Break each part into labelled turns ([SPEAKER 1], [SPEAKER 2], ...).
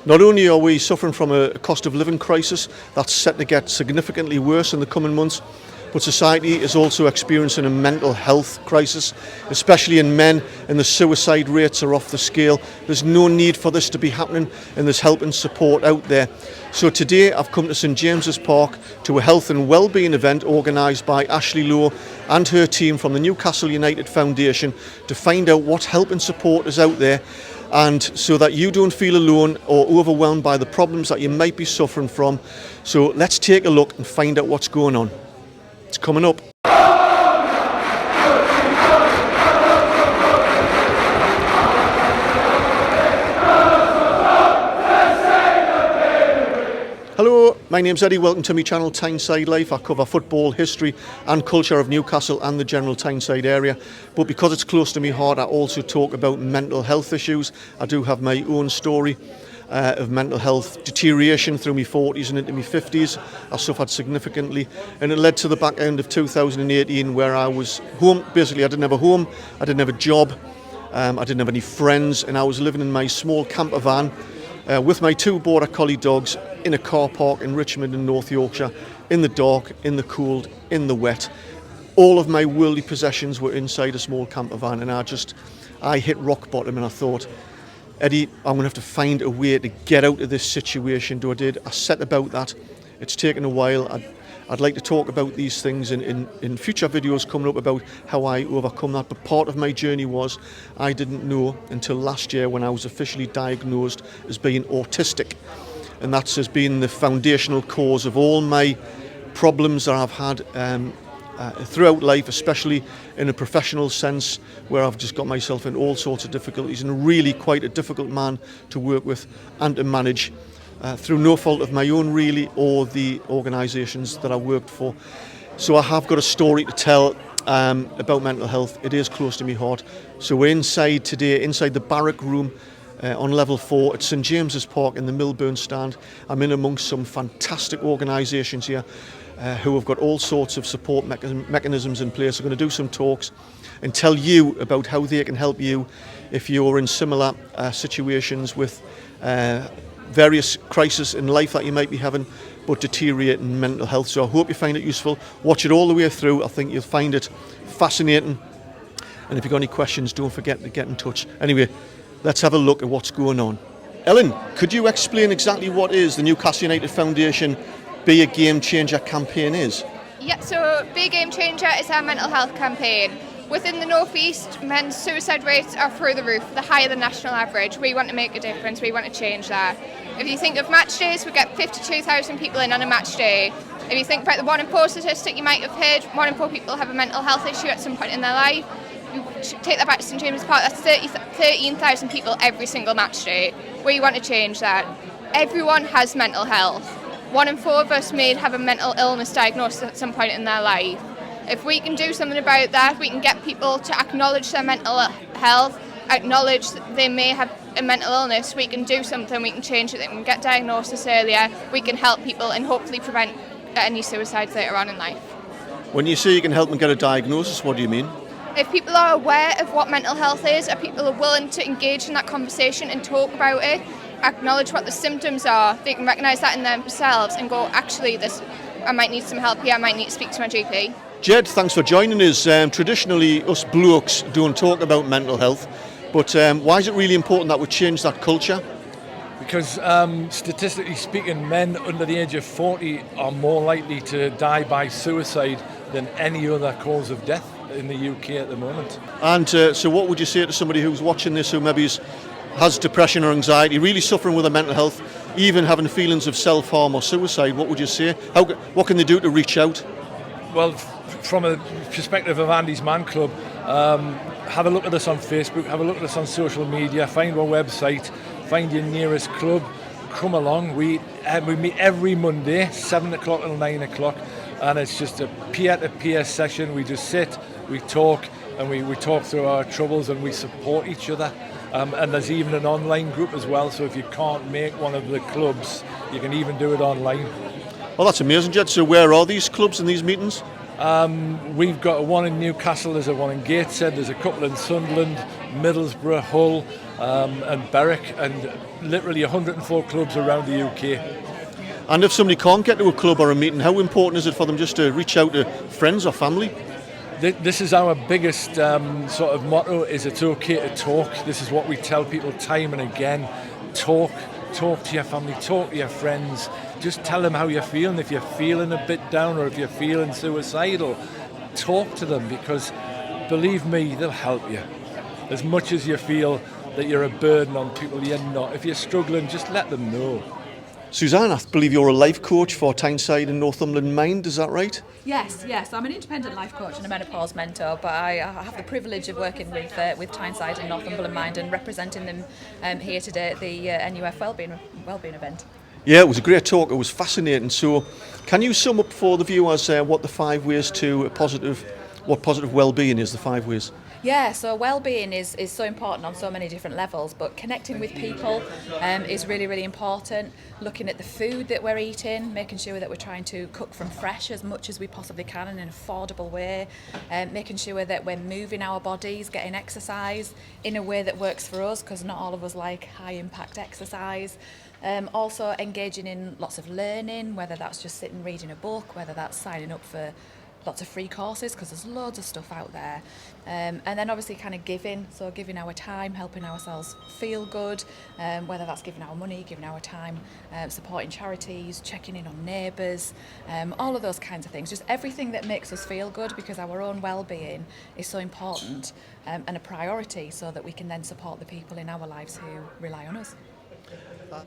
[SPEAKER 1] Not only are we suffering from a cost of living crisis that's set to get significantly worse in the coming months, but society is also experiencing a mental health crisis, especially in men, and the suicide rates are off the scale. There's no need for this to be happening, and there's help and support out there. So today I've come to St James's Park to a health and wellbeing event organised by Ashley Lowe and her team from the Newcastle United Foundation to find out what help and support is out there, and so that you don't feel alone or overwhelmed by the problems that you might be suffering from. So let's take a look and find out what's going on. It's coming up. Hello, my name's Eddie. Welcome to my channel Tyneside Life. I cover football, history and culture of Newcastle and the general Tyneside area. But because it's close to my heart, I also talk about mental health issues. I do have my own story of mental health deterioration through my 40s and into my 50s. I suffered significantly, and it led to the back end of 2018 where I was home. Basically, I didn't have a home, I didn't have a job, I didn't have any friends, and I was living in my small camper van with my two border collie dogs in a car park in Richmond in North Yorkshire, in the dark, in the cold, in the wet. All of my worldly possessions were inside a small camper van, and I hit rock bottom, and I thought, Eddie, I'm going to have to find a way to get out of this situation. I set about that. It's taken a while. I'd like to talk about these things in future videos coming up about how I overcome that. But part of my journey was I didn't know until last year when I was officially diagnosed as being autistic. And that has been the foundational cause of all my problems that I've had throughout life, especially in a professional sense, where I've just got myself in all sorts of difficulties, and really quite a difficult man to work with and to manage through no fault of my own really, or the organisations that I worked for. So I have got a story to tell about mental health. It is close to my heart. So we're inside today, inside the barrack room on level 4 at St James's Park in the Milburn stand. I'm in amongst some fantastic organisations here who have got all sorts of support mechanisms in place. We're going to do some talks and tell you about how they can help you if you're in similar situations with various crises in life that you might be having, but deteriorating mental health. So I hope you find it useful. Watch it all the way through. I think you'll find it fascinating. And if you've got any questions, don't forget to get in touch. Anyway, let's have a look at what's going on. Ellen, could you explain exactly what is the Newcastle United Foundation Be a Game Changer campaign is?
[SPEAKER 2] Yeah, so Be a Game Changer is our mental health campaign. Within the North East, men's suicide rates are through the roof. They're higher than national average. We want to make a difference. We want to change that. If you think of match days, we get 52,000 people in on a match day. If you think about the 1 in 4 statistic, you might have heard 1 in 4 people have a mental health issue at some point in their life. You take that back to St James's Park, that's 13,000 people every single match day. We want to change that. Everyone has mental health. 1 in 4 of us may have a mental illness diagnosis at some point in their life. If we can do something about that, we can get people to acknowledge their mental health, acknowledge that they may have a mental illness, we can do something, we can change it, we can get diagnosis earlier, we can help people and hopefully prevent any suicides later on in life.
[SPEAKER 1] When you say you can help them get a diagnosis, what do you mean?
[SPEAKER 2] If people are aware of what mental health is, if people are willing to engage in that conversation and talk about it, acknowledge what the symptoms are, they can recognise that in themselves and go, actually, I might need some help here, I might need to speak to my GP.
[SPEAKER 1] Jed, thanks for joining us. Traditionally, us blokes don't talk about mental health, but why is it really important that we change that culture?
[SPEAKER 3] Because statistically speaking, men under the age of 40 are more likely to die by suicide than any other cause of death in the UK at the moment.
[SPEAKER 1] And so what would you say to somebody who's watching this who maybe has depression or anxiety, really suffering with their mental health, even having feelings of self-harm or suicide? What would you say? What can they do to reach out?
[SPEAKER 3] Well, from a perspective of AndysManClub, have a look at us on Facebook, have a look at us on social media, find our website, find your nearest club, come along. We meet every Monday, 7 o'clock till 9 o'clock, and it's just a peer-to-peer session. We just sit, we talk, and we talk through our troubles, and we support each other. And there's even an online group as well, so if you can't make one of the clubs, you can even do it online.
[SPEAKER 1] Well, that's amazing, Jed. So where are these clubs and these meetings?
[SPEAKER 3] We've got one in Newcastle, there's a one in Gateshead, there's a couple in Sunderland, Middlesbrough, Hull, and Berwick, and literally 104 clubs around the UK.
[SPEAKER 1] And if somebody can't get to a club or a meeting, how important is it for them just to reach out to friends or family?
[SPEAKER 3] This is our biggest sort of motto, is it's okay to talk. This is what we tell people time and again. Talk to your family, talk to your friends. Just tell them how you're feeling. If you're feeling a bit down or if you're feeling suicidal, talk to them, because believe me, they'll help you. As much as you feel that you're a burden on people, you're not. If you're struggling, just let them know.
[SPEAKER 1] Suzanne, I believe you're a life coach for Tyneside and Northumberland Mind, is that right?
[SPEAKER 4] Yes. I'm an independent life coach and a menopause mentor, but I have the privilege of working with Tyneside and Northumberland Mind and representing them here today at the NUF Wellbeing Event.
[SPEAKER 1] Yeah, it was a great talk. It was fascinating. So, can you sum up for the viewers what the 5 ways to what positive well-being is? The 5 ways.
[SPEAKER 4] Yeah, so well-being is so important on so many different levels, but connecting with people is really, really important. Looking at the food that we're eating, making sure that we're trying to cook from fresh as much as we possibly can in an affordable way, making sure that we're moving our bodies, getting exercise in a way that works for us, because not all of us like high-impact exercise. Also engaging in lots of learning, whether that's just sitting reading a book, whether that's signing up for lots of free courses, because there's loads of stuff out there, and then obviously kind of giving our time, helping ourselves feel good, whether that's giving our money, giving our time, supporting charities, checking in on neighbours, all of those kinds of things, just everything that makes us feel good, because our own well-being is so important and a priority, so that we can then support the people in our lives who rely on us.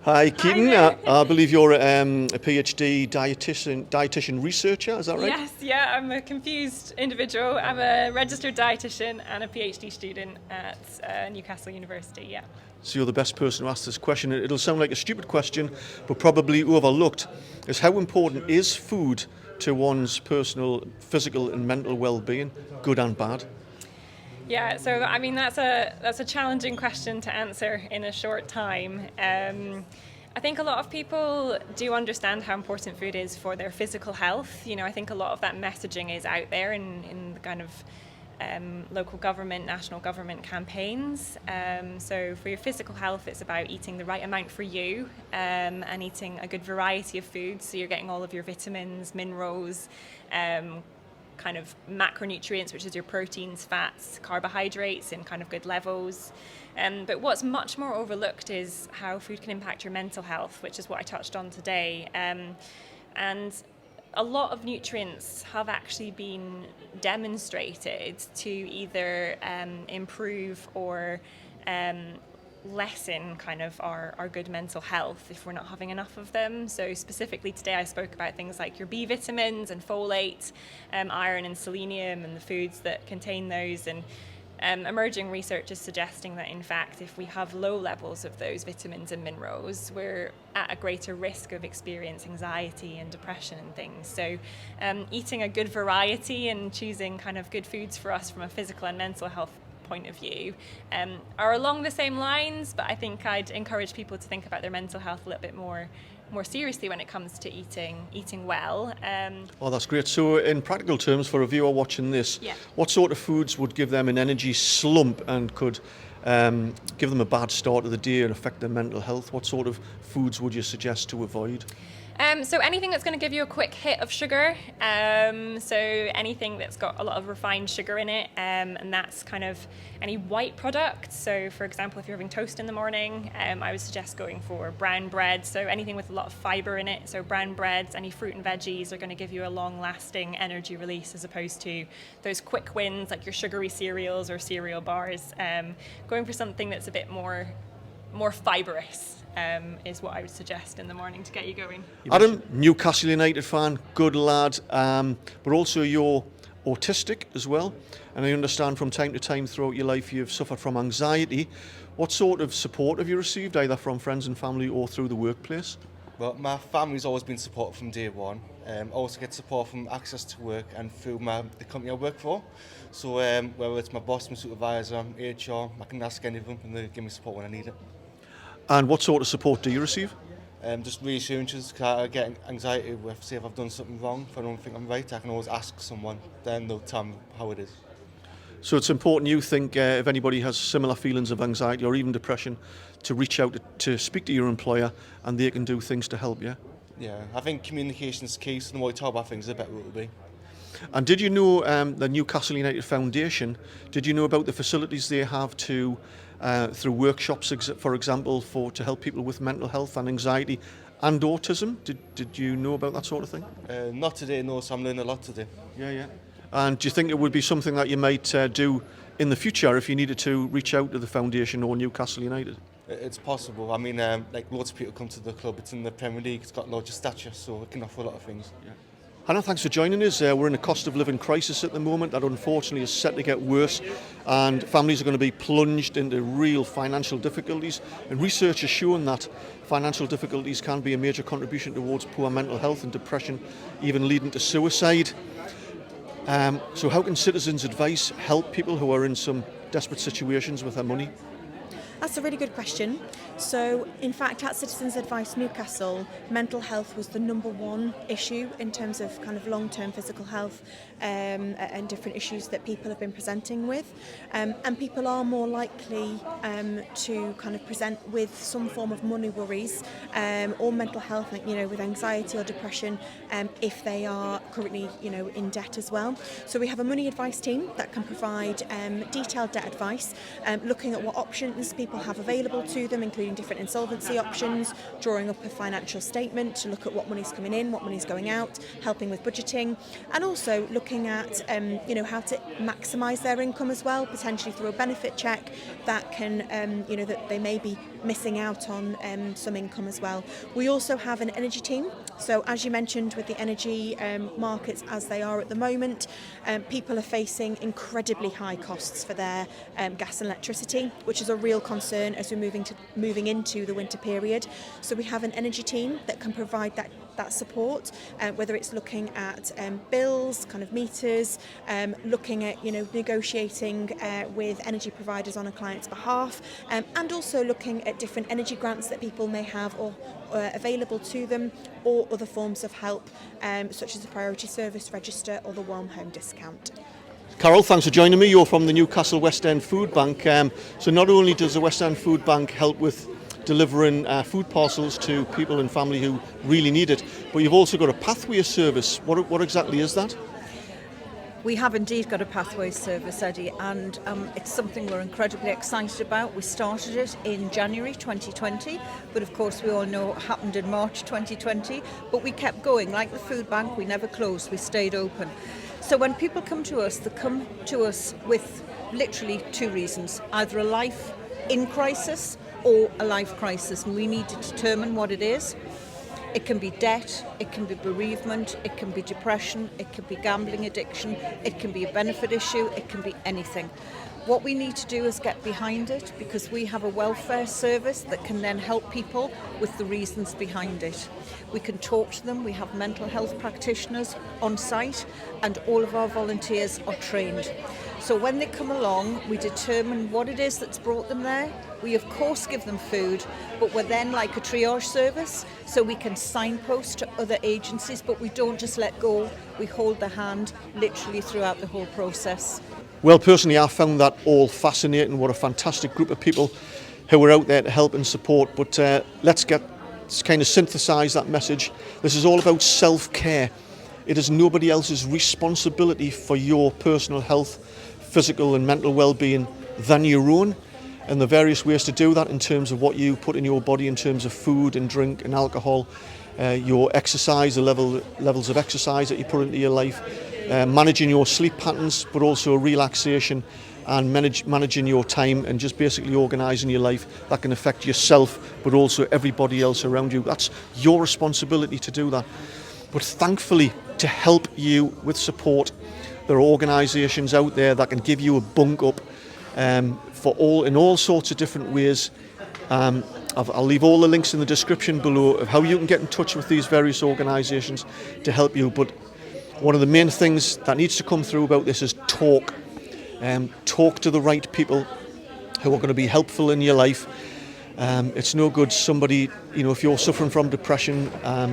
[SPEAKER 1] Hi, Keaton. I believe you're a PhD dietitian researcher, is that right?
[SPEAKER 5] Yes, yeah, I'm a confused individual. I'm a registered dietitian and a PhD student at Newcastle University, yeah.
[SPEAKER 1] So you're the best person to ask this question. It'll sound like a stupid question, but probably overlooked, is how important is food to one's personal, physical and mental well-being, good and bad?
[SPEAKER 5] Yeah, so I mean that's a challenging question to answer in a short time. I think a lot of people do understand how important food is for their physical health. You know, I think a lot of that messaging is out there in the kind of local government, national government campaigns. So for your physical health, it's about eating the right amount for you and eating a good variety of foods, so you're getting all of your vitamins, minerals, kind of macronutrients, which is your proteins, fats, carbohydrates in kind of good levels. But what's much more overlooked is how food can impact your mental health, which is what I touched on today. And a lot of nutrients have actually been demonstrated to either improve or lessen kind of our good mental health if we're not having enough of them. So specifically today I spoke about things like your B vitamins and folate, iron and selenium and the foods that contain those, and emerging research is suggesting that in fact if we have low levels of those vitamins and minerals, we're at a greater risk of experiencing anxiety and depression and things. So eating a good variety and choosing kind of good foods for us from a physical and mental health point of view are along the same lines, but I think I'd encourage people to think about their mental health a little bit more seriously when it comes to eating well.
[SPEAKER 1] Oh, that's great. So in practical terms, for a viewer watching this,
[SPEAKER 5] Yeah.
[SPEAKER 1] what sort of foods would give them an energy slump and could give them a bad start to the day and affect their mental health? What sort of foods would you suggest to avoid?
[SPEAKER 5] So anything that's going to give you a quick hit of sugar, so anything that's got a lot of refined sugar in it, and that's kind of any white products. So for example, if you're having toast in the morning, I would suggest going for brown bread, so anything with a lot of fibre in it. So brown breads, any fruit and veggies are going to give you a long-lasting energy release, as opposed to those quick wins like your sugary cereals or cereal bars. Going for something that's a bit more fibrous is what I would suggest in the morning to get you going.
[SPEAKER 1] Adam, Newcastle United fan, good lad, but also you're autistic as well, and I understand from time to time throughout your life you've suffered from anxiety. What sort of support have you received, either from friends and family or through the workplace?
[SPEAKER 6] Well, my family's always been supportive from day one. I also get support from access to work and through the company I work for. So whether it's my boss, my supervisor, HR, I can ask any of them and they give me support when I need it.
[SPEAKER 1] And what sort of support do you receive?
[SPEAKER 6] just reassurances, because I get anxiety with, say if I've done something wrong, if I don't think I'm right, I can always ask someone, then they'll tell me how it is.
[SPEAKER 1] So it's important, you think, if anybody has similar feelings of anxiety or even depression, to reach out to speak to your employer, and they can do things to help you.
[SPEAKER 6] Yeah, I think communication is key, so the more you talk about things, the better it will be.
[SPEAKER 1] And did you know the Newcastle United Foundation, did you know about the facilities they have to through workshops, for example, to help people with mental health and anxiety and autism? Did you know about that sort of thing?
[SPEAKER 6] Not today, no, so I'm learning a lot today.
[SPEAKER 1] Yeah. And do you think it would be something that you might do in the future if you needed to reach out to the foundation or Newcastle United?
[SPEAKER 6] It's possible. I mean, like loads of people come to the club. It's in the Premier League. It's got larger stature, so it can offer a lot of things.
[SPEAKER 1] Yeah. Hannah, thanks for joining us. We're in a cost of living crisis at the moment that unfortunately is set to get worse, and families are going to be plunged into real financial difficulties. And research has shown that financial difficulties can be a major contribution towards poor mental health and depression, even leading to suicide. So how can citizens' advice help people who are in some desperate situations with their money?
[SPEAKER 7] That's a really good question. So, in fact, at Citizens Advice Newcastle, mental health was the number one issue in terms of kind of long-term physical health and different issues that people have been presenting with. And people are more likely to kind of present with some form of money worries or mental health, with anxiety or depression, if they are currently, in debt as well. So we have a money advice team that can provide detailed debt advice, looking at what options people have available to them, including different insolvency options, drawing up a financial statement to look at what money's coming in, what money's going out, helping with budgeting, and also looking at how to maximise their income as well, potentially through a benefit check that can that they may be missing out on some income as well. We also have an energy team. So as you mentioned, with the energy markets as they are at the moment, people are facing incredibly high costs for their gas and electricity, which is a real concern as we're moving into the winter period. So we have an energy team that can provide that support, whether it's looking at bills, kind of meters, looking at negotiating with energy providers on a client's behalf, and also looking at different energy grants that people may have or available to them, or other forms of help, such as the Priority Service Register or the Warm Home Discount.
[SPEAKER 1] Carol, thanks for joining me. You're from the Newcastle West End Foodbank. So not only does the West End Foodbank help with delivering food parcels to people and family who really need it, but you've also got a pathway service. What exactly is that?
[SPEAKER 8] We have indeed got a pathway service, Eddie, and it's something we're incredibly excited about. We started it in January 2020, but of course we all know what happened in March 2020, but we kept going. Like the food bank, we never closed, we stayed open. So when people come to us, they come to us with literally two reasons: either a life in crisis or a life crisis, and we need to determine what it is. It can be debt, it can be bereavement, it can be depression, it can be gambling addiction, it can be a benefit issue, it can be anything. What we need to do is get behind it, because we have a welfare service that can then help people with the reasons behind it. We can talk to them, we have mental health practitioners on site, and all of our volunteers are trained. So when they come along, we determine what it is that's brought them there. We of course give them food, but we're then like a triage service, so we can signpost to other agencies, but we don't just let go. We hold their hand literally throughout the whole process.
[SPEAKER 1] Well, personally, I found that all fascinating. What a fantastic group of people who are out there to help and support. But let's kind of synthesise that message. This is all about self-care. It is nobody else's responsibility for your personal health, physical and mental well-being than your own. And the various ways to do that in terms of what you put in your body in terms of food and drink and alcohol, your exercise, the levels of exercise that you put into your life, managing your sleep patterns, but also relaxation and managing your time, and just basically organising your life that can affect yourself but also everybody else around you. That's your responsibility to do that. But thankfully, to help you with support, there are organisations out there that can give you a bunk up in all sorts of different ways. I'll leave all the links in the description below of how you can get in touch with these various organisations to help you. But one of the main things that needs to come through about this is talk. Talk to the right people who are going to be helpful in your life. It's no good somebody, if you're suffering from depression,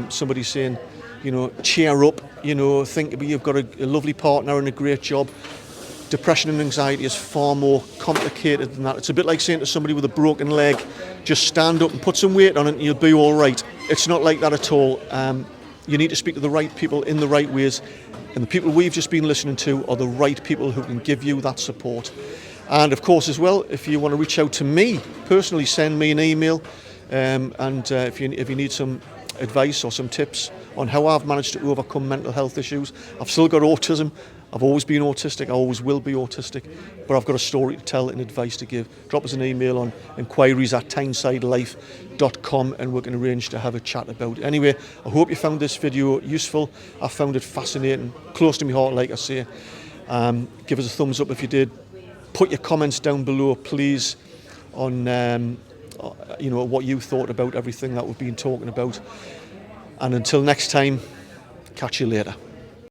[SPEAKER 1] somebody saying, cheer up, think you've got a lovely partner and a great job. Depression and anxiety is far more complicated than that. It's a bit like saying to somebody with a broken leg, just stand up and put some weight on it and you'll be all right. It's not like that at all. You need to speak to the right people in the right ways, and the people we've just been listening to are the right people who can give you that support. And of course as well, if you want to reach out to me personally, send me an email, and if you need some advice or some tips on how I've managed to overcome mental health issues. I've still got autism. I've always been autistic. I always will be autistic. But I've got a story to tell and advice to give. Drop us an email on inquiries@tynesidelife.com and we can arrange to have a chat about it. Anyway, I hope you found this video useful. I found it fascinating, close to my heart, like I say. Give us a thumbs up if you did. Put your comments down below, please, on what you thought about everything that we've been talking about. And until next time, catch you later.